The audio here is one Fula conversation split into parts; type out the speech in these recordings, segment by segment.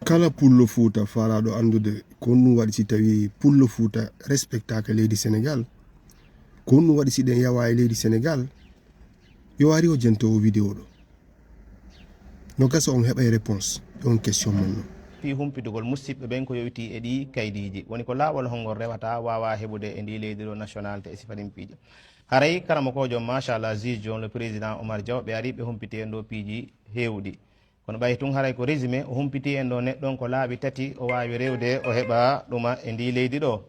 kala pullo fuuta faalaɗo andude ko ɗum waɗi si tawi pullo fuuta respectaka leydi sénégal ko ɗum waɗi si ɗen yawa e leydi sénégal yo ari o jento o vidéo ɗo no gasa on heɓa réponse on question mon no fi humpitugol musidɓe ɓen ko yowiti e ɗi kaydiji woni ko lawol hongol rewata wawa heɓude e ndi leydi ɗo nationalité e sifaɗin piiji haray karama kojo machallah juge jon le président Oumar Diaw ɓe ari ɓe humpiti en ɗo piiji hewɗi kono ɓay tun haray ko résumé o humpiti en ɗo neɗɗon ko laaɓi tati o wawi rewde o heɓa ɗuma e ndi leydi ɗo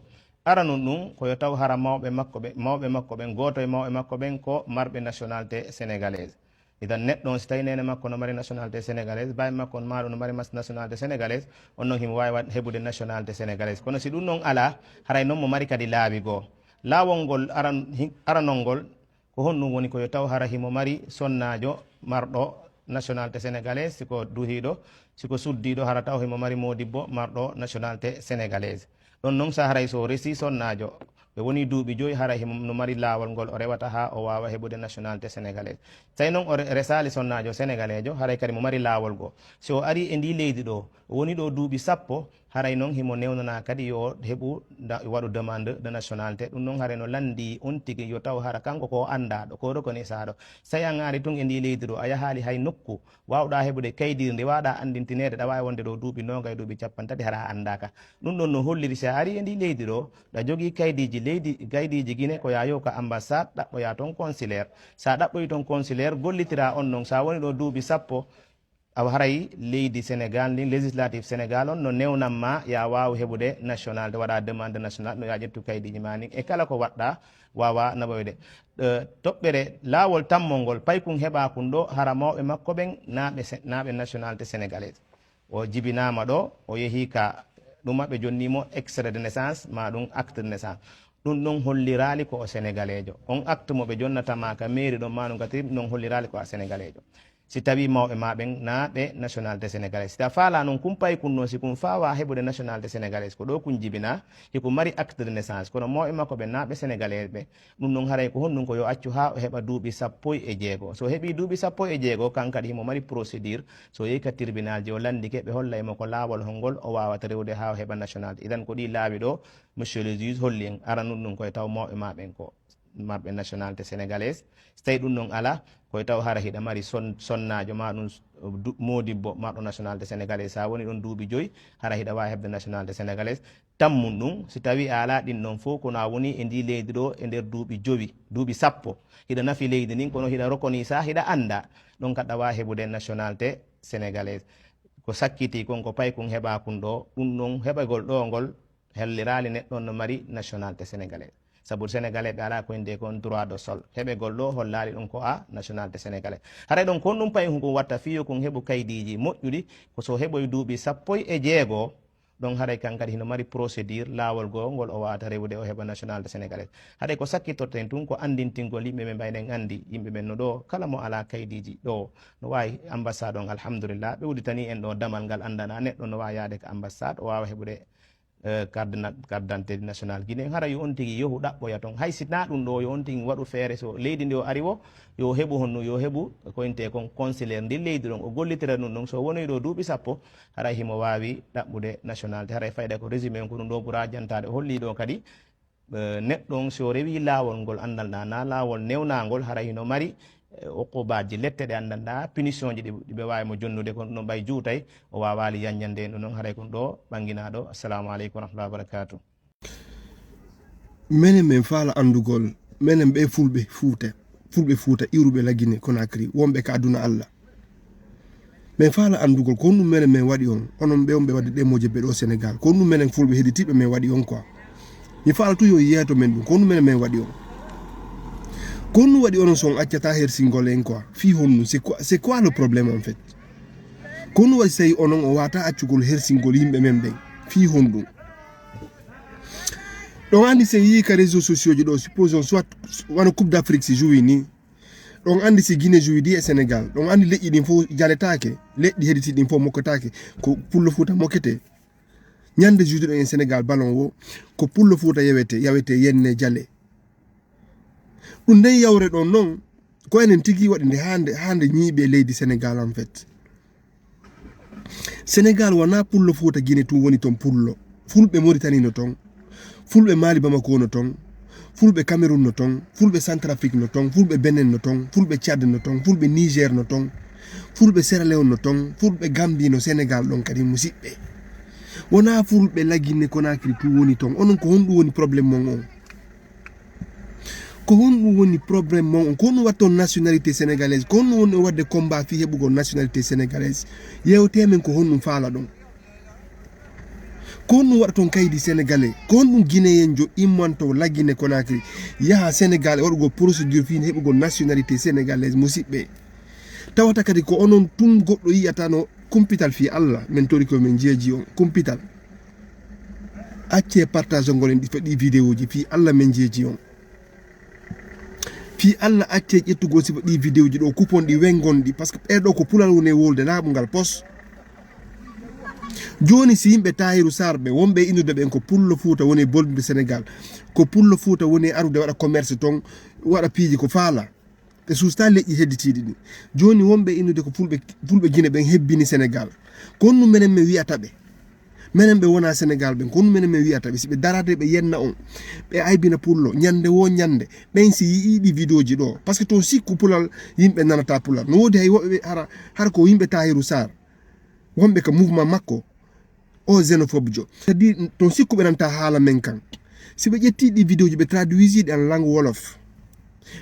aranum ɗum koyo taw hara mawɓe makko ɓen goto e mawɓe makko ɓen ko marɓe nationalité sénégalaise idan neɗɗo si tawi nene makko no mari nationalité sénégalaise bawi makko on maɗo no mari nationalité sénégalaise on noon himo wawi heɓude nationalité sénégalaise kono si ɗum noon ala haray noon mo mari kadi laabi goo laawol ngol aranol ngol ko honɗum woni koyo taw hara himo mari sonnajo marɗo nationalité sénégalaise siko duhiɗo siko suddiɗo hara taw himo mari modibbo marɗo nationalité sénégalaise ɗon noon sa haray so resi sonnajo ɓe woni duuɓi joyi hara no mari laawol ngol o rewata ha o wawa heɓude nationalité sénégalaise tawi noon o resali sonnajo sénégalais jo haray kadi mo mari laawol go so o ari e ndi leydi ɗo o woni ɗo duuɓi sappo haray noon himo newnana kadi yo heɓu waɗu demande de nationalité ɗum noon haray no landi on tigui yo taw hara kanko ko andaɗo ko reconnaisaɗo so tawi an ari tun e ndi leydi ɗo a yahali hay nokku wawɗa heɓude kaydiri nde waɗa andintinede ɗa wawi wonde ɗo duuɓi nogay duuɓi capan tati hara andaka ɗum ɗon no holliri sa ari e ndi leydi ɗo ɗa jogui kaydiji gaydiji guine ko yayo ko ambassade ɗaɓɓoya toon consulaire sa ɗaɓɓoyi toon consulaire gollitira on noon sa woni ɗo duuɓi sappo awa haray leydi sénégal ndin législative sénégal on no newnanma ya wawa heɓude nationalité waɗa demande national no ya ƴettu kaydiji ma ni e kala ko waɗɗa wawa naɓoyde toɓɓere laawol tammol ngol paykun heɓa kun ɗo hara mawɓe makko ɓen naɓe nationalité sénégalaise o jibinama ɗo o yeehi ka ɗuma ɓe jonnimo extrait de naissance ma ɗum acte de naissance ɗum ɗon hollirali ko o sénégalais jo on acte mo ɓe jonnatama ka mairie ɗon ma ɗum gatiri ɗum ɗon hollirali ko a sénégalais jo si tawi mawɓe ma ɓen naɓe nationalité sénégalaise si ta faala noon kum payi kun noon si kum fawa heɓude nationalité sénégalaise ko ɗo kun jibina hiko mari acte de naissance kono mawɓe makko ɓe naɓe sénégalais ɓe ɗum noon haray ko honɗum ko yo accu ha o heɓa duuɓi sappo e jeegoo so heeɓi duuɓi sappo e jeegoo kankadi himo mari procédure so yehi ka tribunal ji o landike ɓe hollaymo ko laawol holngol o wawata rewde ha o heɓa nationalité idan ko ɗi laaɓi ɗo monsieur le juge holli en aranum ɗum koye taw mawɓe ma ɓen ko marɓe nationalité sénégalaise so tawi ɗum noon ala koye taw hara hiɗa mari sonnajo ma ɗum modibbo marɗo nationalité sénégalais sa woni ɗon duuɓi joyyi hara hiɗa wawi hebde nationalité sénégalaise tammum ɗum si tawi a ala ɗin ɗon fof kono a woni e ndi leydi ɗo e nder duuɓi jowi duuɓi sappo hiɗa nafi leydi ndin kono hiɗa reconnais sa hiɗa anda ɗon kadɗa wawi heɓude nationalité sénégalaise ko sakkiti kon ko payi kon heɓa kun ɗo ɗum ɗon heɓagol ɗo ngol hellirali neɗɗon no mari nationalité sénégalaise sabu sénégalais ɓe ala koyende kon droit de sol heɓegol ɗo hollali ɗum ko a nationalité sénégalais haray ɗon kon ɗum payi kon watta fiyo kon heɓu kaydiji moƴƴuɗi ko so heɓoye duuɓi sappo e jeegoo ɗon haray kankadi hino mari procédure laawol goo ngol o wawata rewde o heɓa nationalité sénégalais haɗay ko sakkittorten tun ko andintingol yimɓe ɓe mbayɗen andi yimɓe ɓen no ɗo kala mo ala kaydiji ɗo no wawi ambassade on alhamdulillah ɓe uditani en ɗo damal ngal andana neɗɗo no wawi yaade ko ambassade o wawa heɓude carte d'identité national guiné hara yo on tigui yohu ɗaɓɓoya toon hay sina ɗum ɗo yo on tigui waɗu feere so leydi ndi o ari o yo heɓu honno yo heɓu koyente kon consulaire ndi leydi ɗon o gollitira ɗum ɗon so woni ɗo duuɓi sappo haray himo wawi ɗaɓɓude nationalité haray fayda ko résumé ko ɗum ɗo ɓuura jantade holli ɗo kadi neɗɗon so rewi laawol ngol andalɗa na laawol newnagol haray hino mari okkobaji lette ɗe andanɗa punition ji ɗiɓe wawi mo jonnude kono ɗum ɓay juutay o wawali yanñande ɗum noon haray kon ɗo ɓanguinaɗo assalamu aleykum wa rahmatullahi wa barakatuh minen min faala andugol minen ɓe fulɓe fuuta iruɓe laggine Conakry wonɓe ka aduna Allah min faala andugol ko ɗum minen min waɗi on onon ɓe on ɓe wadde ɗemoje ɓe ɗo Sénégal ko ɗum minen fulɓe heɗitiɓe min waɗi on quoi mi faala tu yo yeeto men ɗum ko ɗum minen min waɗi on ko nous waɗi onon son accata hersingol en quoi fi honnu c'est quoi le problème en fait ko nous waɗi sayi onon o wata accugol hersingol yimɓe men ɓen fi honɗum ɗon andi sen yi ka réseaux sociaux ji ɗo supposons soit wana coupe d'Afrique si jouyi ni ɗon andi si Guinée jouyi ɗi e Sénégal ɗon andi leƴƴi ɗin fof jaletake leƴƴi heɗiti ɗin fof mokkotake ko pullo Fouta mokkete ñande juuɗe ɗo en Sénégal ballon o ko pullo Fouta yawete yenne jale ɗum nden yawre ɗon noon ko enen tigui waɗi nde hande ñiiɓe leydi Sénégal en fait Sénégal wana pullo Fouta Guinée tum woni ton pullo fulɓe Mauritanie no ton fulɓe Mali Bamako no ton fulɓe Cameroun no ton fulɓe Centrafrique no ton fulɓe Benin no ton fulɓe Tchad no ton fulɓe Niger no ton fulɓe Sierra Leone no ton fulɓe Gambie no Sénégal ɗon kadi musidɓe wona fulɓe La Guinée Conakry tu woni ton onon ko honɗum woni probléme mon on ko honɗum woni probléme mon on ko honɗum watton nationalité sénégalaise ko honɗum woni wadde combat fi heɓugol nationalité sénégalaise yewtemen ko honɗum faala ɗon ko honɗum waɗa ton kaydi sénégalais ko honɗum guinéen jo immanto La Guinée Conakry yaha Sénégal e waɗugol procédure fi heɓugol nationalité sénégalaise musidɓe tawata kadi ko onon tum goɗɗo yiyata no kumpital fi Allah min tori ko min jeeji on kumpital acce partage ngol en ɗi vidéo ji fi Allah min jeeji on fi Allah acce ƴettugol sifa ɗi vidéo ji ɗo coupon ɗi wengonɗi par ce que ɓeɗo ko pulal woni wolde laaɓugal pos joni si yimɓe Tahirou Sarr ɓe wonɓe innude ɓen ko pullo Fouta woni bolɓe Sénégal ko pullo Fouta woni arude waɗa commerce ton waɗa piiji ko faala ɓe susta leƴƴi hedditiɗi ɗi joni wonɓe innude ko fulɓe Guinée ɓen hebbini Sénégal ko honɗum minen min wiyata ɓe minen ɓe wona Sénégal ɓen ko honɗum minen min wiyata ɓe siɓe darade ɓe yenna on ɓe aybina pullo ñande wo ñande ɓen si yiiɗi vidéo ji ɗo par ce que to sikku pulal yimɓe nanata pulal no wodi hay woɓɓe hara ko yimɓe Tahirou Sarr wonɓe ko mouvement makko o xénophobe jo c'est-à-dire ton sikku ɓe nanta haala men kan si ɓe ƴetti ɗi vidéo ji ɓe traduisi ɗi en langue wolof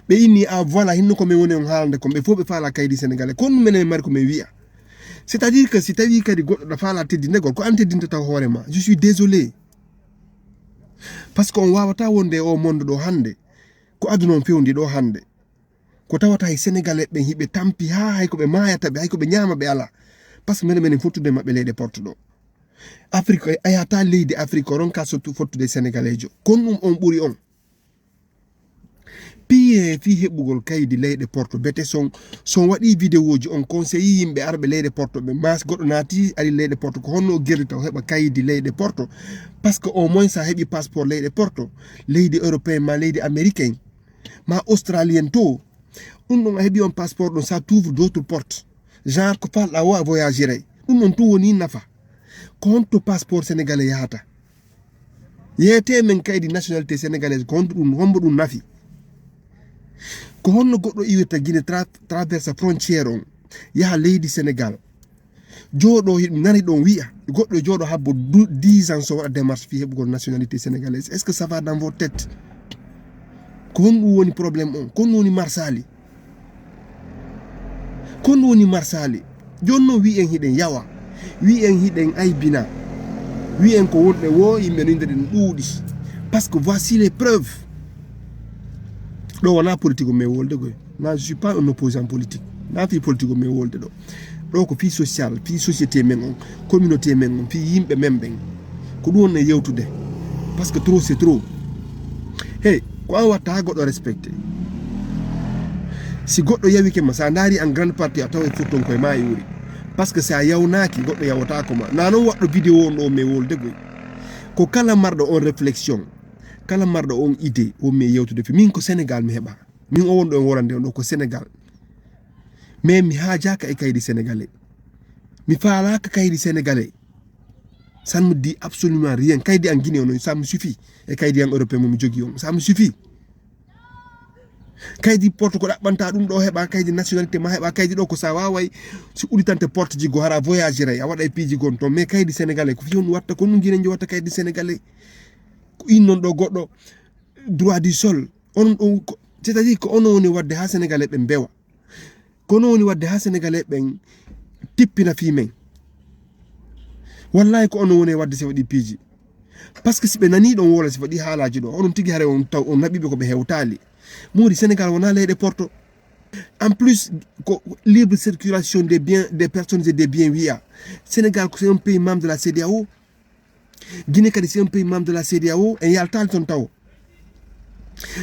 ɓe inni voilà hinno komin woni on haalande kon ɓe fof ɓe faala kaydi sénégalais ko honɗum minen mari komin wiya c'est à dire que si tawi kadi goɗɗo ɗa faala teddindegol ko an teddintata hoorema je suis désolé par ce que on wawata wonde o monde ɗo hande ko aduna on fewndi ɗo hande ko tawata hay sénégalais ɓen hiɓe tampi ha hay koɓe mayata ɓe hay koɓe ñama ɓe ala par ce que minen fottude maɓɓe leyɗe porte ɗo Afrique a yahata leydi Afrique o ronka fottude sénégalais jo kon ɗum on ɓuuri on piye fi heɓugol kaydi leyɗe porto bete son waɗi vidéo ji on conseille yimɓe arɓe leyɗe porto ɓe mas goɗɗo naati ari leyɗe porto ko honno guerrita o heɓa kaydi leyɗe porto par ce que au moins sa heɓi passeport leyɗe porto leydi européen ma leydi américain ma australien to ɗum ɗon a heɓi on passeport ɗon ça t'ouvre d'autres portes genre ko falɗa wo a voyagere ɗum ɗon tu woni nafa ko honto passeport sénégalais yahata yeyete men kaydi nationalité sénégalaise ko honto ɗum hombo ɗum nafi ko honno goɗɗo iwirta Guinée traversa frontiére on yaha leydi Sénégal jooɗo nani ɗon wiya goɗɗo jooɗo habbo 10 ans so waɗa démarche fi heɓugol nationalité sénégalaise est ce que ça va dans vos têtes ko honɗum woni probléme on ko honɗum woni marsali ko honɗum woni marsali joni noon wi en hiɗen yawa wi en hiɗen aybina wi en ko wonɓe wo yimɓe no indeɗen ɗuuɗi par ce que voici les preuves ɗo wona politique o mais wolde koy na je suis pas un opposant politique na fi politique o mais wolde ɗo ko fi social fi société men on communauté men on fi yimɓe men ɓen ko ɗum wonno yewtude par ce que trop c'est trop hey ko an watta ha goɗɗo respecté si goɗɗo yawike ma sa daari en grande partie a tawa fotton koye ma yuri par ce que sa yawnaki goɗɗo yawatako ma na noon waɗɗo vidéo on ɗo mais wolde koy ko kala marɗo on réflexion kala marɗo on idée o mi yewtude fi min ko Sénégal mi heɓa min o wonɗo en worande on ɗo ko Sénégal mais mi haajaka e kaydi sénégalais mi faalaka kaydi sénégalais ça ne me dit absolument rien kaydi en Guinée on ça me suffit e kaydi en européen momi jogui on ça me suffit kaydi porte ko ɗaɓɓanta ɗum ɗo heɓa kaydi nationalité ma heɓa kaydi ɗo ko sa waway si ɓuritante porte ji go hara voyagere a waɗa e piiji gon toon mais kaydi sénégalais ko fi on watta ko ɗum Guinée jo watta kaydi sénégalais ko innon ɗo goɗɗo droit du sol onon ɗon c'est à dire ko ono woni wadde ha sénégalais ɓen bewa ko ono woni wadde ha sénégalais ɓen tippina fi men wallahi ko ono woni wadde si waɗi piiji par ce que si ɓe nani ɗon wola si waɗi haalaji ɗo onon tigui haare on taw on naɓiɓe koɓe hewtali modi Sénégal wona leyɗe porto en plus ko libre circulation des biens des personnes et des biens wiya Sénégal c'est un pays membre de la CEDEAO Guinée kadi c'est un pays membre de la CEDEAO en yaltali toon taw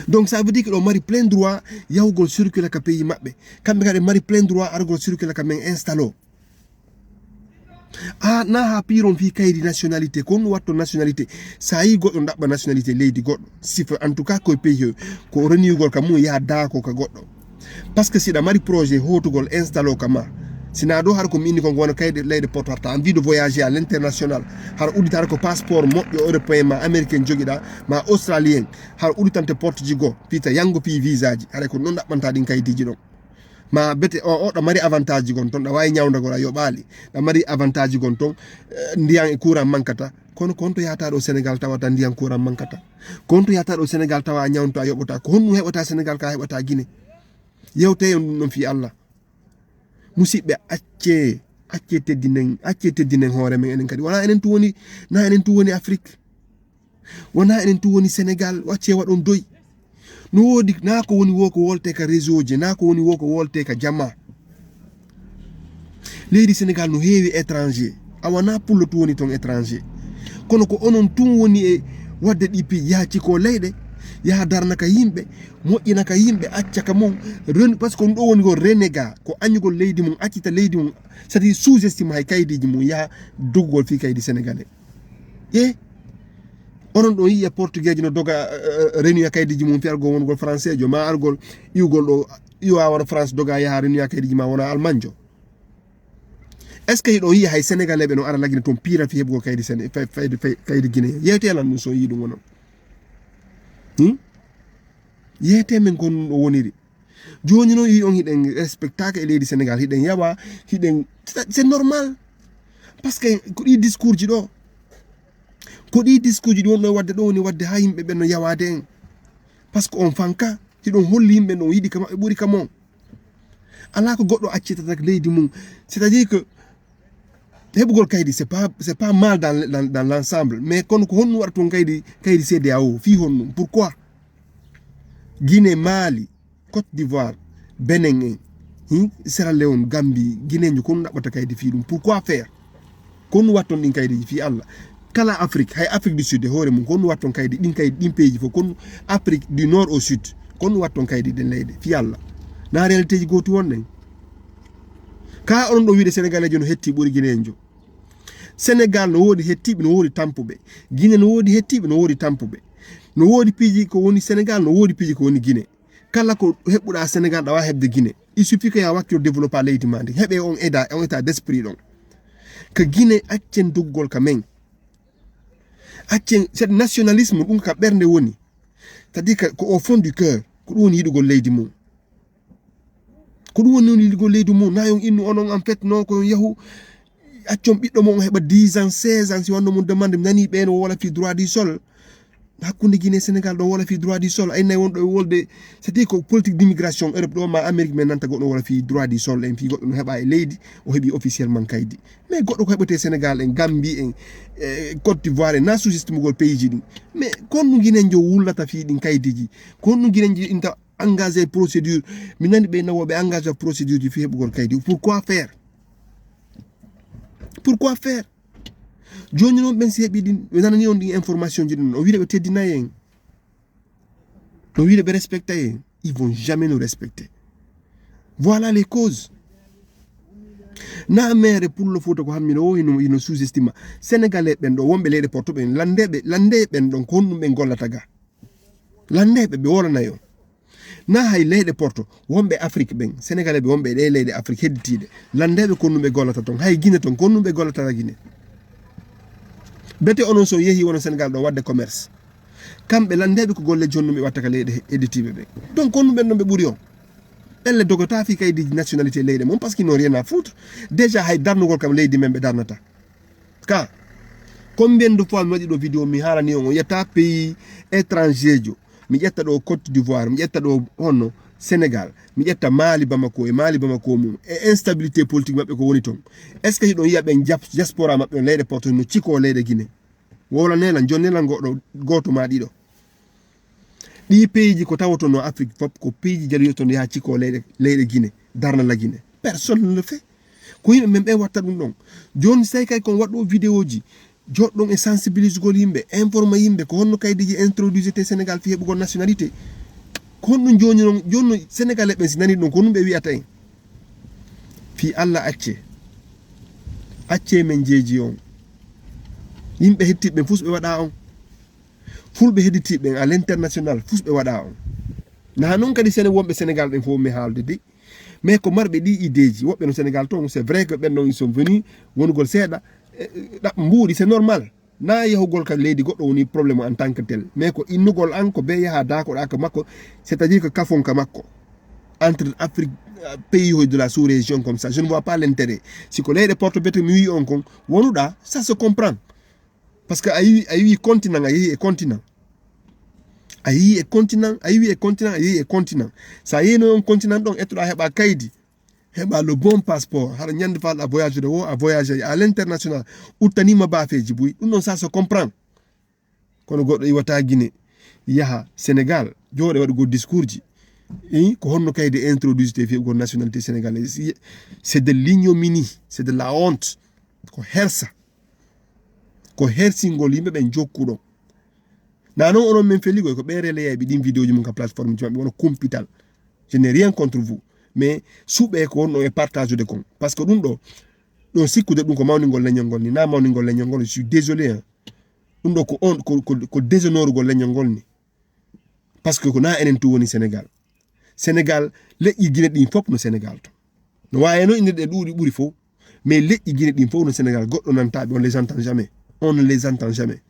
donc ça veut dire que ɗo mari plein droit yahugol circule ka pays maɓɓe kamɓe kadi mari plein droit argol circule ka men installe na ha piron fi kaydi nationalité ko ɗum watto nationalité sa yi goɗɗo ɗaɓɓa nationalité leydi goɗɗo sifa en tout cas koye pays ko renewgol ka mum yaha daako ka goɗɗo par ce que siɗa mari projet hotugol installe ka ma sina do har ko mi indi ko gona kayde leyde porto harta envie de voyager à l'international har uditar ko passeport moƴƴo européen ma américain jogiɗa ma australien har uditante porte ji go pita yango pi visa ji hare ko non ɗaɓɓanta ɗin kaydiji ɗon ma bete o ɗo mari avantage ji gon ton ɗa wawi ñawdagol a yoɓali ɗa mari avantage ji gon ton ndiyan e courant mankata kono konto yata ɗo sénégal tawata ndiyan courant mankata konto yata ɗo sénégal tawa a ñawnto a yoɓata ko honɗum heɓata sénégal ka heɓata guine yewte on ɗum ɗon fi allah musidɓe acce teddinen hoore men enen kadi wona enen tu woni na enen tu woni afrique wona enen tu woni sénégal wacce waɗon doy no woodi na ko woni wo ko wolte ka réseau ji na ko woni wo ko wolte ka jamma leydi sénégal no heewi étranger a wona pullo tu woni ton étranger kono ko onon tun woni e wadde ɗi piiji yaha ciko leyɗe yaha darna ka yimɓe moƴƴina ka yimɓe acca ka mum par ce que ɗo woni ko renégat ko añugol leydi mum accita leydi mum c'est à dire sous estime hay kaydiji mum yaha doggugol fi kaydi sénégalais onon ɗon yiya portugais ji no doga réunion kaydiji mum fiyargol wongol français jo ma argol iwgol ɗo iwa wona france doga yaha réunion kaydiji ma wona allemagne jo est ce que yiɗon yiya hay sénégalais ɓe no ara lagine toon pira fi heɓugol kaydi kaydi guiné yewtelan ɗum so yi ɗum wonon yeyete men kon ɗum ɗo woniri joni noon yi on hiɗen respectaka e leydi sénégal hiɗen yawa hiɗen c'est normal par ce que ko ɗi discours ji ɗo ko ɗi discours ji ɗi wonɗo wadde ɗo woni wadde ha yimɓe ɓen no yawade en par ce que on fanka hiɗon holli yimɓe no yiɗi ka maɓɓe ɓuuri ka mon ala ko goɗɗo accitata leydi mum c'est à dire que heɓugol kaydi c'est pas mal dans l'ensemble mais kono ko honɗum waɗa toon kaydi CEDEAO fi honɗum pourquoi Guinée Mali Côte d'Ivoire Benin en Sierra Leone Gambie Guinéjo ko honɗum ɗaɓɓata kaydi fi ɗum pourquoi faire ko honɗum watton ɗin kaydiji fi Allah kala Afrique hay Afrique du Sud e hoore mum ko honɗum watton kaydi ɗin pays fof kono Afrique du Nord au Sud ko honɗum watton kaydi ɗen leyɗe fi Allah na réalité ji goti wonɗen ka onon ɗo wiide sénégalais jo no hetti ɓuuri guinéen jo sénégal no woodi hettiɓe no woodi tampuɓe guiné no woodi hettiɓe no woodi tampuɓe no woodi piiji ko woni sénégal no woodi piiji ko woni guiné kala ko heɓɓuɗa sénégal ɗa wawi heɓde guiné il suffit que ya wakkilo développé leydi ma ndi heɓe on état d' esprit ɗon ko guiné accen doggol ka men accen cet nationalisme ɗum ka ɓernde woni c'est à dire ko au fond du cœur ko ɗum woni yiɗugol leydi mum ko ɗum woni yiɗugol leydi mum na yon innu onon en fait non ko yahu accon ɓiɗɗo mo on heɓa 10 ans 16 ans si wanno mum demande mi nani ɓen o wola fi droit du sol hakkude Guinée Sénégal ɗo wola fi droit du sol aynayi wonɗo e wolde c'est à dire ko politique d'immigration Europe ɗo ma Amérique men nanta goɗɗo wola fi droit du sol en fi goɗɗo no heɓa e leydi o heeɓi officiellement kaydi mais goɗɗo ko heɓete Sénégal en Gambie en Côte d'Ivoire en na sous-estimugol pays ji ɗin mais konno Guinée jo wullata fi ɗin kaydiji konno Guinée ji inta engagé procédure mi nani ɓe nawoɓe engagé procédure ji fi heɓugol kaydi pourquoi faire joni noon ɓen si heeɓi ɗin ɓe nanani on ɗin information ji ɗin o wiide ɓe teddinayi en no wiide ɓe respecta en ils vont jamais nous respecter voilà les causes na mere pullo fouta ko hammino o ino sous-estima sénégalais ɓen ɗo wonɓe leyɗe porto ɓen lande ɓen ɗon ko honɗum ɓe gollata ga landeɓe ɓe wolanayo na hay leyɗe porto wonɓe afrique ɓen sénégalais ɓe wonɓe ɗe leyɗe afrique hedditiɗe landeɓe ko honɗum ɓe gollata ton hay guiné ton ko honɗum ɓe gollata guiné bete onon so yeehi wono sénégal ɗo wadde commerce kamɓe landeɓe ko golle jonnum ɓe watta ka leyɗe hedditiɓe ɓe donc honɗum ɓen ɗon ɓe ɓuuri on elle dogota fi kaydiji nationalité leyɗe mum par ce qu'ils n'ont rien à foutre déjà hay darnugol kam leydi men ɓe darnata ka combien de fois mi waɗi ɗo vidéo mi haalani on o yetta pays étranger jo mi ƴetta ɗo Côte d'Ivoire mi ƴetta ɗo honno Sénégal mi ƴetta Mali Bamako mum e instabilité politique maɓɓe ko woni toon est ce que hiɗon yiya ɓen diaspora maɓɓe on leyɗe porto no ciko leyɗe Guinée wola nelan jon nelan goto ma ɗiɗo ɗi pays ji ko tawato no Afrique fop ko pays ji jaliyoto no yaha ciko leyɗe Guinée darna la Guinée personne ne le fait ko yimɓe men ɓe watta ɗum ɗon joni say kay kon waɗɗo vidéo ji joɗɗon e sensibilisugol yimɓe informa yimɓe ko honno kaydiji introduisete Sénégal fi heɓugol nationalité ko honɗum joni noon joni sénégalais ɓen si nani ɗum ko honɗum ɓe wiyata en fi Allah acce men jeeji on yimɓe hettiɓe fus ɓe waɗa on fulɓe hedditiɓe à l'international fus ɓe waɗa on na noon kadi wonɓe Sénégal ɓen fof mi haalde de mais ko marɓe ɗi idéji woɓɓe no Sénégal ton c'est vrai que ɓen ɗon ils sont venus wonugol seeɗa ɗaɓ mbuuɗi c'est normal na yahugol ka leydi goɗɗo woni probléme en tant que tel mais ko innugol an ko be yaha dakoɗa ka makko c'est à dire que kafon ka makko entre Afrique pays de la sous-région comme ça je ne vois pas l'intérêt si ko leyɗe porte bete mi wi on kon wonuɗa ça se comprend parce que a yi continent a yehi e continent a yehi e continent a yehi e continent a yehi e continent sa yeyno on continent ɗon ettoɗa heɓa kaydi heɓa le bon passeport haɗa ñande falɗa voyage de wo a voyage à l'international uttanima bafeji boyi ɗum ɗon ça se comprend kono goɗɗo iwata Guinée yaha Sénégal jooɗe waɗugo discours ji ko honno kayde introduisete fi'ugol nationalité sénégalaise c'est de l'ignominie c'est de la honte ko hersa ko hersingol yimɓe ɓen jokkuɗo na noon onon min felligoy ko ɓen relayaɓe ɗin vidéo ji mum ka plateforme ji maɓɓe wono kumpital je n'ai rien contre vous mais suuɓe ko wonɗo e partage de kon par ce que ɗum ɗo ɗon sikkude ɗum ko mawningol leñol ngol ni na mawningol leñol ngol je suis désolé ɗum ɗo ko déshonorugol leñol ngol ni par ce que ko na enen tu woni Sénégal leƴƴi Guinée ɗin fof no Sénégal to no wawi no inde ɗe ɗuuɗi ɓuuri fof mais leƴƴi Guinée ɗin fof no Sénégal goɗɗo nantaɓe on les entend jamais on ne les entend jamais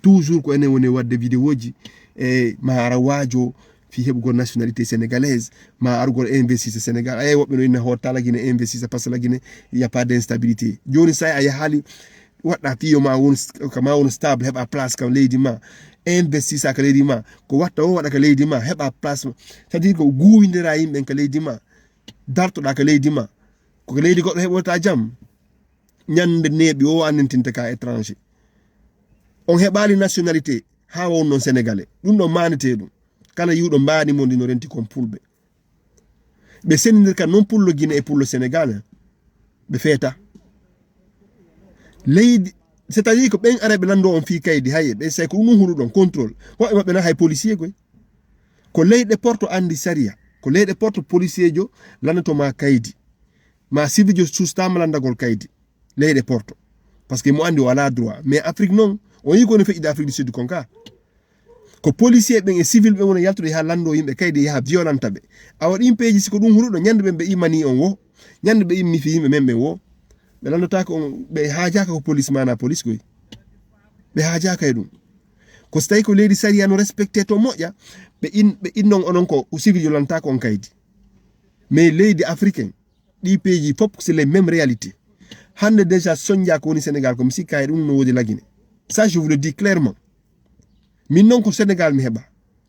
toujours ko enen woni wadde vidéo ji e ma ara waajo fi heɓugol nationalité sénégalaise ma arugol investisse Sénégal ayi woɓɓe no inne hotta la Guinée investisse par ce que la Guinée il y a pas d'instabilité joni sa a yahali waɗɗa fiyo ma won stable heɓa place kam leydi ma investissa ka leydi ma ko watta o waɗa ka leydi ma heɓa place c'est à dire ko guwindira yimɓen ka leydi ma dartoɗa ka leydi ma ko leydi goɗɗo heɓota jaam ñande neeɓi o annentinta ka étranger on heɓali nationalité ha wonnon sénégalais ɗum ɗon manete ɗum kala yiwɗo mbaɗimo ndi no renti kon pulɓe ɓe sendidir ka non pullo Guinée e pullo Sénégal ɓe feeta leydi c'est à dire que ɓen araɓe lando on fi kaydi haye ɓe say ko ɗum huɗu ɗon contrôle woɓɓe maɓɓe na hay policier goy ko leyɗe porto andi saria ko leyɗe porto policier jo lanatoma kaydi ma civil jo sustama landagol kaydi leyɗe porto par ce que mo andi o ala droit mais Afrique noon on yi kono feƴƴide Afrique du Sud kon ka ko policier ɓen e civil ɓen wona yaltude yaha lando yimɓe kaydi yaha violenta ɓe awa ɗin peeji siko ɗum huɗuɗo ñande ɓen ɓe immani on wo ñande ɓe immi fi yimɓe men ɓen wo ɓe landotaka on ɓe haajaka ko police mana police koy ɓe haajaka e ɗum ko so tawi ko leydi saria no respecté to moƴƴa ɓe innon onon ko civil yolantaka on kaydi mais leydi africain ɗi pays fof c'est les mêmes réalités hande déjà soñdia ko woni Sénégal ko mi sikka e ɗum no wodi la Guinée ça je vous le dis clairement min noon ko Sénégal mi heɓa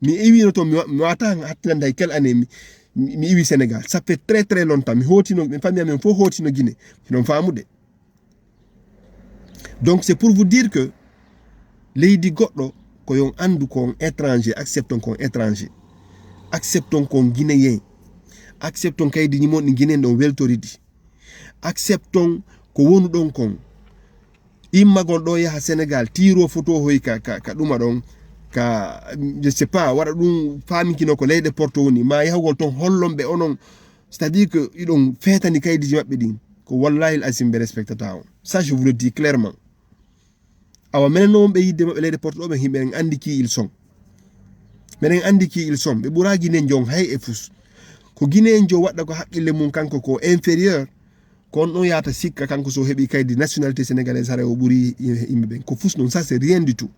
mi iwino to mi wata hakkilande hay quelle année mi iwi Sénégal ça fait très très longtemps mi hotino mi famille amen fof hotino Guinée miɗon famude donc c'est pour vous dire que leydi goɗɗo ko yon andu kon étranger accepton kon étranger accepton kon guinéen accepton kaydi ñimon ɗi guinéen ɗon weltoridi accepton ko wonu ɗon kon immagol ɗo yaha Sénégal tiro photo hoy ka ɗuma ɗon ka je sais pas waɗa ɗum famikino ko leyɗe porto woni ma yahugol ton hollonɓe onon c'est à dire que iɗon fetani kaydiji maɓɓe ɗin ko wallahi l'asim ɓe respectata on ça je vous le dis clairement awa minen no wonɓe yidde maɓɓe leyɗe porto ɗo ɓen himɓe en andi ki ils sont minen andi ki ils sont ɓe ɓuura Guinée jon hay e fus ko Guinée jo waɗɗa ko haqqille mum kanko ko inférieur kon ɗon yata sikka kanko so heɓi kaydi nationalité sénégalaise hara o ɓuuri yimɓe ɓen ko fus non ça c'est rien du tout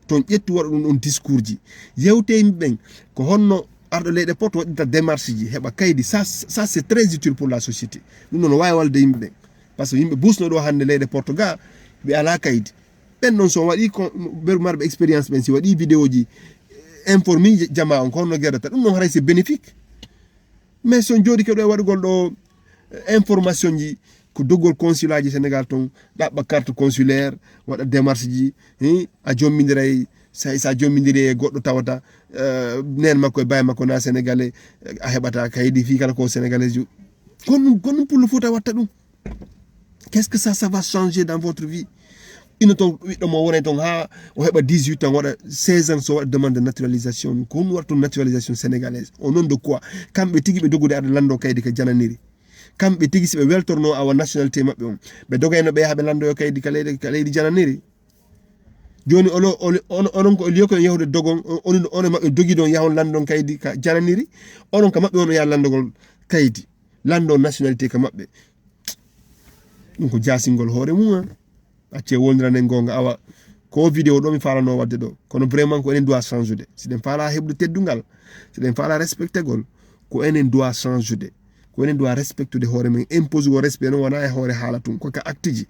ton ƴettu waɗa ɗum ɗon discours ji yewte yimɓe ɓen ko honno arɗo leyɗe porto waɗirta démarche ji heɓa kaydi ça c'est très utile pour la société ɗum noon wawi walde yimɓe ɓen par ce que yimɓe busno ɗo hande leyɗe porto ga ɓe ala kaydi ɓen ɗon so waɗi ɓeru marɓe expérience ɓen si waɗi vidéo ji informi jama on ko honno guerdata ɗum noon haray c'est bénéfique mais son jooɗi keɗo e waɗugol ɗo information ji ko doggol consulat ji Sénégal ton ɗaɓɓa carte consulaire waɗa démarche ji a jomminiray sa jommidiri e goɗɗo tawata nen makko e baye makko na sénégalais a heɓata kaydi fi kala ko sénégalais ju kon ɗum pour le fouta watta ɗum qu'est ce que ça va changer dans votre vie ino ton ɓiɗɗo mo wonay ton ha o heɓa 18 ans waɗa 16 ans so waɗa demande de naturalisation ko ɗum waɗa ton naturalisation sénégalaise au nom de quoi kamɓe tigui ɓe dogude aɗa lando kaydi ka jananiri kamɓe tigui si ɓe weltorno awa nationalité maɓɓe on ɓe dogayno ɓe haaɓe landoyo kaydi ka leydi jananiri joni onon ko lieu ko yahude dogon onon maɓɓe dogi ɗon yahon landon kaydi ka jananiri onon ka maɓɓe on yaha landogol kayiti lando nationalité ka maɓɓe ɗum ko jasingol hoore mum acce wondirane gonga awa ko vidéo ɗo mi falano wadde ɗo kono vraiment ko enen doit change si ɗen faala heɓde teddungal si ɗen faala respectegol ko enen doit change ko enen doit respectude hoore men impose o respect non wona e hoore haala tum koka acte ji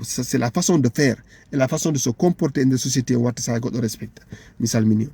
c'est la façon de faire et la façon de se comporter in the société watta sa goɗɗo respecta mi salmini